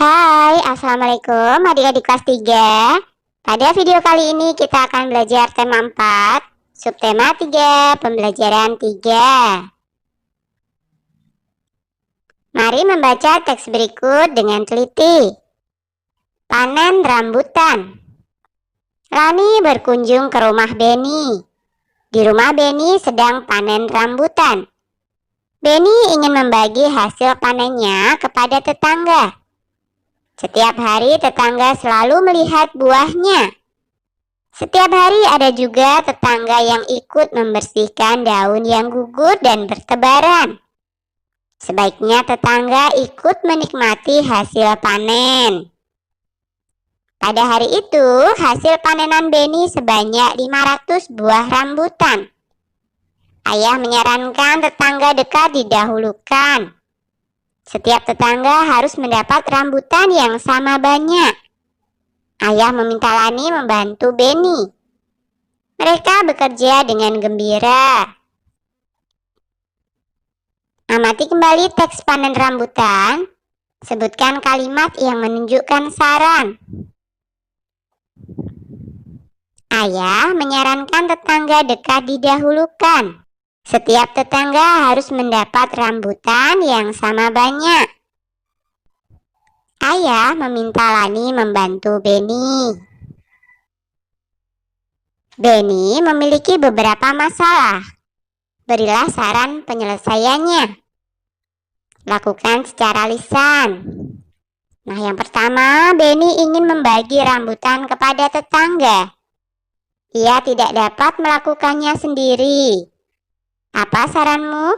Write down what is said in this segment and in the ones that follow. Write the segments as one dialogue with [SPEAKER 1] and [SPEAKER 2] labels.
[SPEAKER 1] Hai, Assalamualaikum adik-adik kelas 3. Pada video kali ini kita akan belajar tema 4, subtema 3, pembelajaran 3. Mari membaca teks berikut dengan teliti. Panen rambutan. Lani berkunjung ke rumah Beni. Di rumah Beni sedang panen rambutan. Beni ingin membagi hasil panennya kepada tetangga. Setiap hari tetangga selalu melihat buahnya. Setiap hari ada juga tetangga yang ikut membersihkan daun yang gugur dan bertebaran. Sebaiknya tetangga ikut menikmati hasil panen. Pada hari itu, hasil panenan Beni sebanyak 500 buah rambutan. Ayah menyarankan tetangga dekat didahulukan. Setiap tetangga harus mendapat rambutan yang sama banyak. Ayah meminta Lani membantu Beni. Mereka bekerja dengan gembira. Amati kembali teks panen rambutan. Sebutkan kalimat yang menunjukkan saran. Ayah menyarankan tetangga dekat didahulukan. Setiap tetangga harus mendapat rambutan yang sama banyak. Ayah meminta Lani membantu Beni. Beni memiliki beberapa masalah. Berilah saran penyelesaiannya. Lakukan secara lisan. Nah, yang pertama, Beni ingin membagi rambutan kepada tetangga. Ia tidak dapat melakukannya sendiri. Apa saranmu?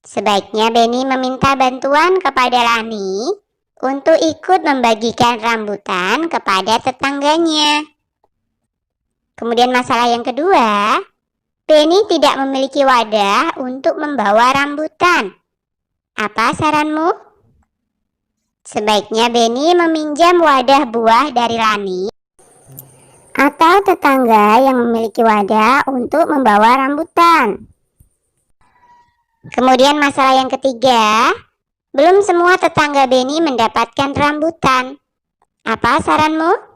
[SPEAKER 1] Sebaiknya Beni meminta bantuan kepada Lani untuk ikut membagikan rambutan kepada tetangganya. Kemudian masalah yang kedua, Beni tidak memiliki wadah untuk membawa rambutan. Apa saranmu? Sebaiknya Beni meminjam wadah buah dari Lani atau tetangga yang memiliki wadah untuk membawa rambutan. Kemudian masalah yang ketiga, belum semua tetangga Beni mendapatkan rambutan. Apa saranmu?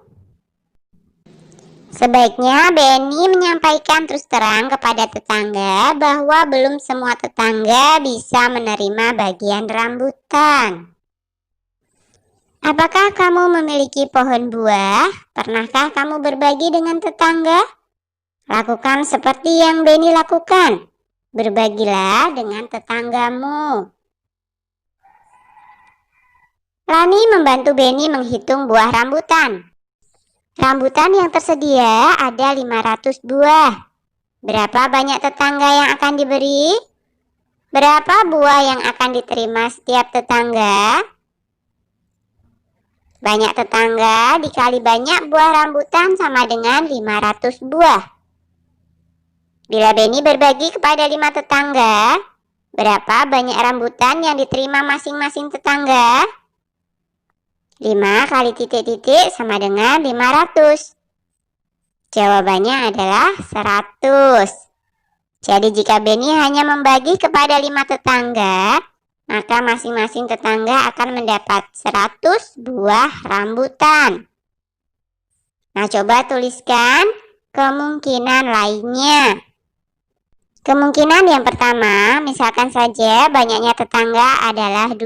[SPEAKER 1] Sebaiknya Beni menyampaikan terus terang kepada tetangga bahwa belum semua tetangga bisa menerima bagian rambutan. Apakah kamu memiliki pohon buah? Pernahkah kamu berbagi dengan tetangga? Lakukan seperti yang Beni lakukan. Berbagilah dengan tetanggamu. Lani membantu Beni menghitung buah rambutan. Rambutan yang tersedia ada 500 buah. Berapa banyak tetangga yang akan diberi? Berapa buah yang akan diterima setiap tetangga? Banyak tetangga dikali banyak buah rambutan sama dengan 500 buah. Bila Beni berbagi kepada 5 tetangga, berapa banyak rambutan yang diterima masing-masing tetangga? 5 kali titik-titik sama dengan 500. Jawabannya adalah 100. Jadi jika Beni hanya membagi kepada 5 tetangga, maka masing-masing tetangga akan mendapat 100 buah rambutan. Nah, coba tuliskan kemungkinan lainnya. Kemungkinan yang pertama, misalkan saja banyaknya tetangga adalah 2.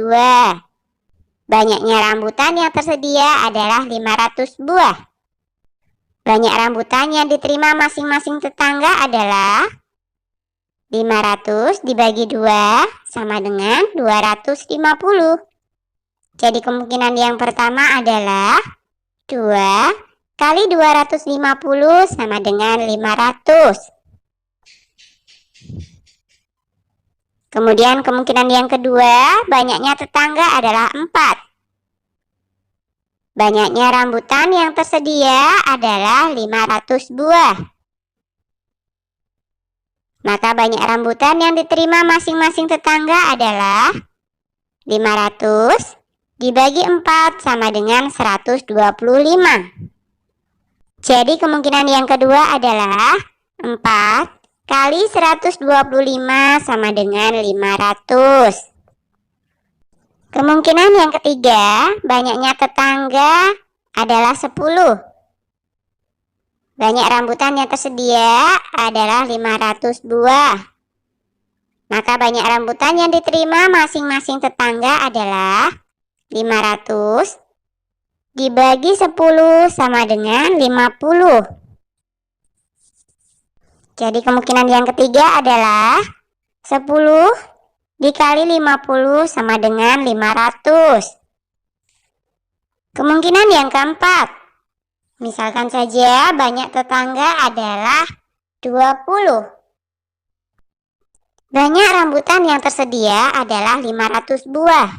[SPEAKER 1] Banyaknya rambutan yang tersedia adalah 500 buah. Banyak rambutan yang diterima masing-masing tetangga adalah 500 dibagi 2 sama dengan 250. Jadi kemungkinan yang pertama adalah 2 kali 250 sama dengan 500. Kemudian kemungkinan yang kedua, banyaknya tetangga adalah 4. Banyaknya rambutan yang tersedia adalah 500 buah. Maka banyak rambutan yang diterima masing-masing tetangga adalah 500 dibagi 4 sama dengan 125. Jadi kemungkinan yang kedua adalah 4 kali 125 sama dengan 500. Kemungkinan yang ketiga, banyaknya tetangga adalah 10. Banyak rambutan yang tersedia adalah 500 buah. Maka banyak rambutan yang diterima masing-masing tetangga adalah 500 dibagi 10 sama dengan 50. Jadi kemungkinan yang ketiga adalah 10 dikali 50 sama dengan 500. Kemungkinan yang keempat, misalkan saja banyak tetangga adalah 20. Banyak rambutan yang tersedia adalah 500 buah.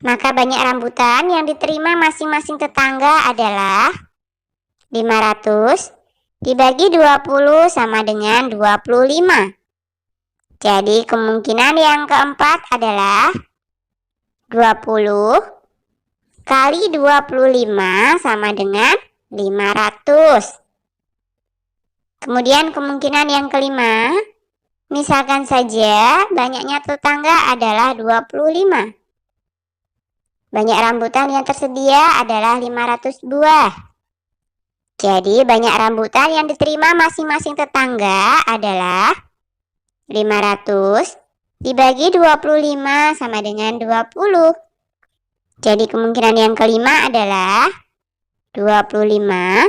[SPEAKER 1] Maka banyak rambutan yang diterima masing-masing tetangga adalah 500 dibagi 20 sama dengan 25. Jadi kemungkinan yang keempat adalah 20 kali 25 sama dengan 500. Kemudian kemungkinan yang kelima, misalkan saja banyaknya tetangga adalah 25. Banyak rambutan yang tersedia adalah 500 buah. Jadi banyak rambutan yang diterima masing-masing tetangga adalah 500 dibagi 25 sama dengan 20. Jadi kemungkinan yang kelima adalah 25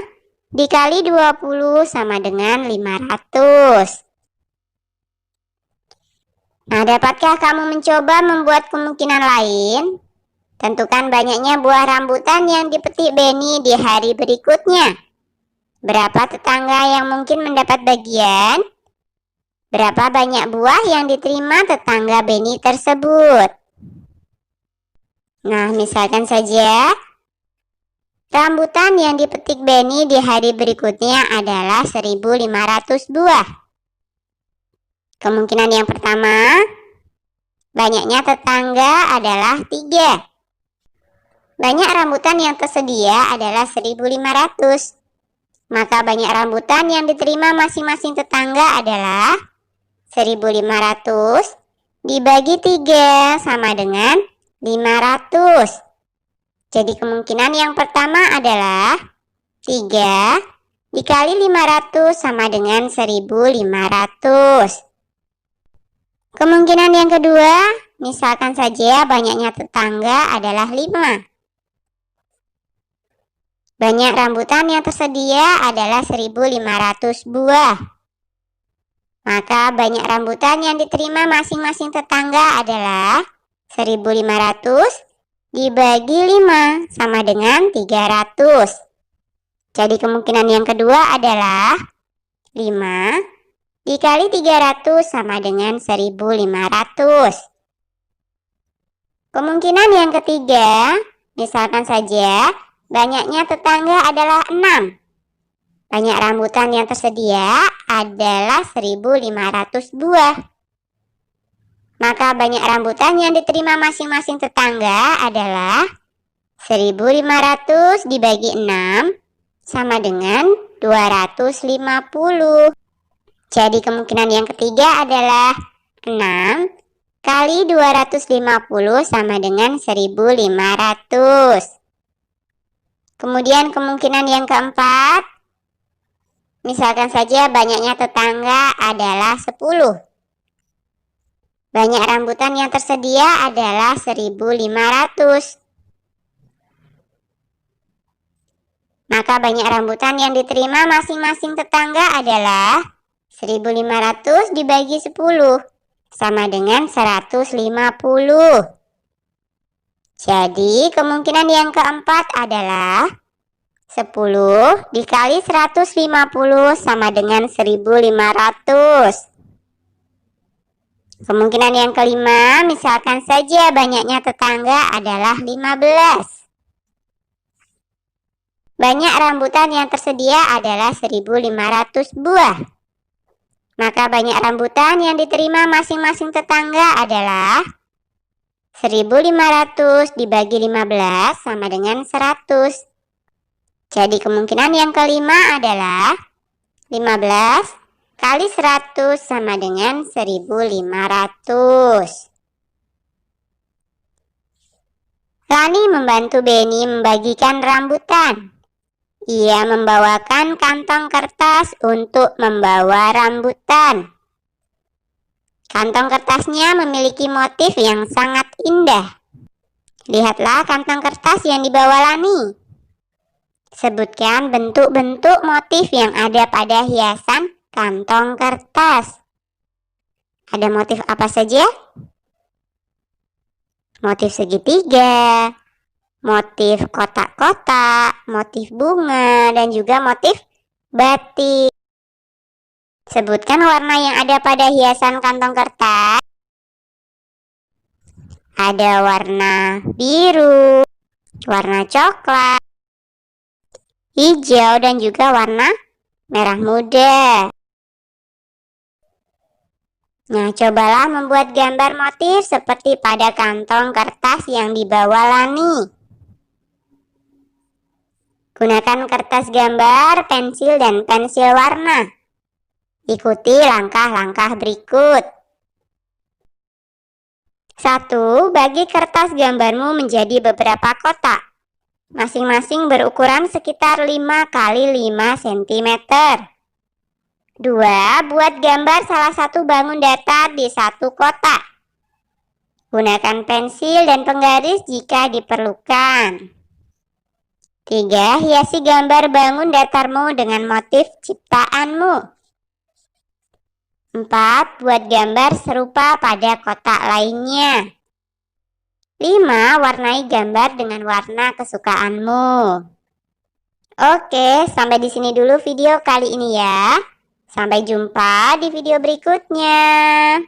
[SPEAKER 1] dikali 20 sama dengan 500. Nah, dapatkah kamu mencoba membuat kemungkinan lain? Tentukan banyaknya buah rambutan yang dipetik Benny di hari berikutnya. Berapa tetangga yang mungkin mendapat bagian? Berapa banyak buah yang diterima tetangga Benny tersebut? Nah, misalkan saja rambutan yang dipetik Benny di hari berikutnya adalah 1.500 buah. Kemungkinan yang pertama, banyaknya tetangga adalah 3. Banyak rambutan yang tersedia adalah 1.500. Maka banyak rambutan yang diterima masing-masing tetangga adalah 1.500 dibagi 3 sama dengan 500. Jadi kemungkinan yang pertama adalah 3 dikali 500 sama dengan 1.500. Kemungkinan yang kedua, misalkan saja banyaknya tetangga adalah 5. Banyak rambutan yang tersedia adalah 1.500 buah. Maka banyak rambutan yang diterima masing-masing tetangga adalah 1.500 dibagi 5 sama dengan 300. Jadi kemungkinan yang kedua adalah 5 dikali 300 sama dengan 1.500. Kemungkinan yang ketiga, misalkan saja banyaknya tetangga adalah 6. Banyak rambutan yang tersedia adalah 1.500 buah. Maka banyak rambutan yang diterima masing-masing tetangga adalah 1.500 dibagi 6 sama dengan 250. Jadi kemungkinan yang ketiga adalah 6 kali 250 sama dengan 1.500. Kemudian kemungkinan yang keempat, misalkan saja banyaknya tetangga adalah 10. Banyak rambutan yang tersedia adalah 1.500. Maka banyak rambutan yang diterima masing-masing tetangga adalah 1.500 dibagi 10 sama dengan 150. Jadi kemungkinan yang keempat adalah 10 dikali 150 sama dengan 1.500. Kemungkinan yang kelima, misalkan saja banyaknya tetangga adalah 15. Banyak rambutan yang tersedia adalah 1.500 buah. Maka banyak rambutan yang diterima masing-masing tetangga adalah 1.500 dibagi 15 sama dengan 100. Jadi kemungkinan yang kelima adalah 15 kali 100 sama dengan 1.500. Rani membantu Benny membagikan rambutan. Ia membawakan kantong kertas untuk membawa rambutan. Kantong kertasnya memiliki motif yang sangat indah. Lihatlah kantong kertas yang dibawa Lani. Sebutkan bentuk-bentuk motif yang ada pada hiasan kantong kertas. Ada motif apa saja? Motif segitiga, motif kotak-kotak, motif bunga, dan juga motif batik. Sebutkan warna yang ada pada hiasan kantong kertas. Ada warna biru, warna coklat, hijau, dan juga warna merah muda. Nah, cobalah membuat gambar motif seperti pada kantong kertas yang dibawa Lani. Gunakan kertas gambar, pensil, dan pensil warna. Ikuti langkah-langkah berikut. 1. Bagi kertas gambarmu menjadi beberapa kotak. Masing-masing berukuran sekitar 5 x 5 cm. 2. Buat gambar salah satu bangun datar di satu kotak. Gunakan pensil dan penggaris jika diperlukan. 3. Hiasi gambar bangun datarmu dengan motif ciptaanmu. 4. Buat gambar serupa pada kotak lainnya. 5. Warnai gambar dengan warna kesukaanmu. Oke, sampai di sini dulu video kali ini ya. Sampai jumpa di video berikutnya.